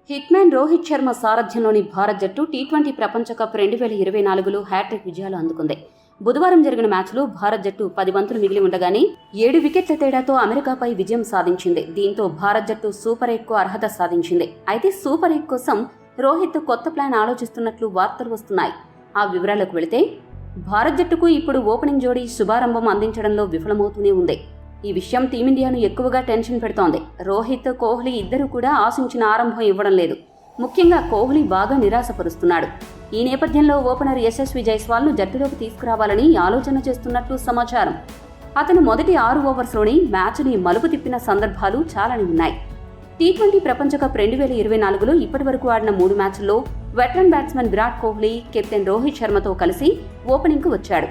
Hitman Rohit Sharma సారథ్యంలోని Bharat జట్టు T20 ప్రపంచ cup 2024లో hat trick విజయాలు అందుకుంది. బుధవారం జరిగిన మ్యాచ్లో భారత్ జట్టు 10 బంతులు మిగిలి ఉండగానే 7 వికెట్ల తేడాతో అమెరికాపై విజయం సాధించింది. దీంతో భారత్ జట్టు సూపర్ 8కు అర్హత సాధించింది. అయితే సూపర్ 8 కోసం రోహిత్ కొత్త ప్లాన్ ఆలోచిస్తున్నట్లు వార్తలు వస్తున్నాయి. ఆ వివరాలకు వెళితే భారత్ జట్టుకు ఇప్పుడు ఓపెనింగ్ జోడీ శుభారంభం అందించడంలో విఫలమవుతూనే ఉంది. ఈ విషయం టీమిండియాను ఎక్కువగా టెన్షన్ పెడుతోంది. రోహిత్, కోహ్లీ ఇద్దరూ కూడా ఆశించిన ఆరంభం ఇవ్వడం లేదు. ముఖ్యంగా కోహ్లీ బాగా నిరాశపరుస్తున్నాడు. ఈ నేపథ్యంలో ఓపెనర్ యశస్వి జైస్వాల్ను జట్టులోకి తీసుకురావాలని ఆలోచన చేస్తున్నట్లు సమాచారం. అతను మొదటి 6 ఓవర్స్లోనే మ్యాచ్ని మలుపు తిప్పిన సందర్భాలు చాలానే ఉన్నాయి. టీ20 ప్రపంచ కప్ 2024లో ఇప్పటివరకు ఆడిన 3 మ్యాచ్ల్లో veteran batsmen Virat Kohli, captain Rohit శర్మతో కలిసి ఓపెనింగ్కు వచ్చాడు.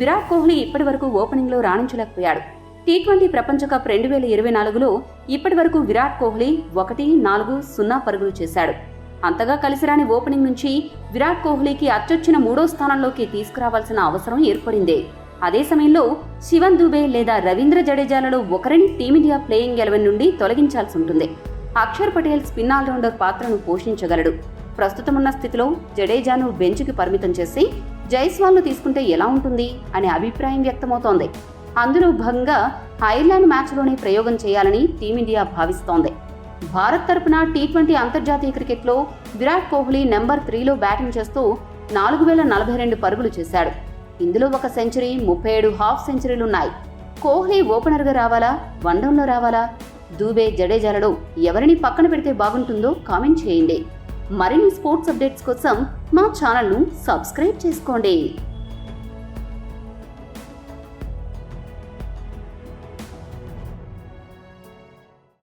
విరాట్ కోహ్లీ ఇప్పటివరకు ఓపెనింగ్లో రాణించలేకపోయాడు. టీ20 ప్రపంచ కప్ 2024లో ఇప్పటివరకు విరాట్ కోహ్లీ 1-4-0 పరుగులు చేశాడు. అంతగా కలిసిరాని ఓపెనింగ్ నుంచి విరాట్ కోహ్లీకి అచ్చొచ్చిన 3వ స్థానంలోకి తీసుకురావాల్సిన అవసరం ఏర్పడింది. అదే సమయంలో శివన్ దుబే లేదా రవీంద్ర జడేజాలలో ఒకరిని టీమిండియా ప్లేయింగ్ 11 నుండి తొలగించాల్సి ఉంటుంది. అక్షర్ పటేల్ స్పిన్ ఆల్రౌండర్ పాత్రను పోషించగలడు. ప్రస్తుతమున్న స్థితిలో జడేజాను బెంచ్కి పరిమితం చేసి జైస్వాల్ను తీసుకుంటే ఎలా ఉంటుంది అనే అభిప్రాయం వ్యక్తమవుతోంది. అందులో భాగంగా ఐర్లాండ్ మ్యాచ్లోనే ప్రయోగం చేయాలని టీమిండియా భావిస్తోంది. భారత్ తరపున టీ20 అంతర్జాతీయ క్రికెట్లో విరాట్ కోహ్లీ నెంబర్ 3లో బ్యాటింగ్ చేస్తూ 4042 పరుగులు చేశాడు. ఇందులో 1 సెంచరీ, 37 హాఫ్ సెంచరీలున్నాయి. కోహ్లీ ఓపెనర్గా రావాలా, వన్డౌన్లో రావాలా? దూబే, జడేజాలలో ఎవరిని పక్కన పెడితే బాగుంటుందో కామెంట్ చేయండి. మరిన్ని స్పోర్ట్స్ అప్డేట్స్ కోసం మా ఛానల్ను సబ్స్క్రైబ్ చేసుకోండి.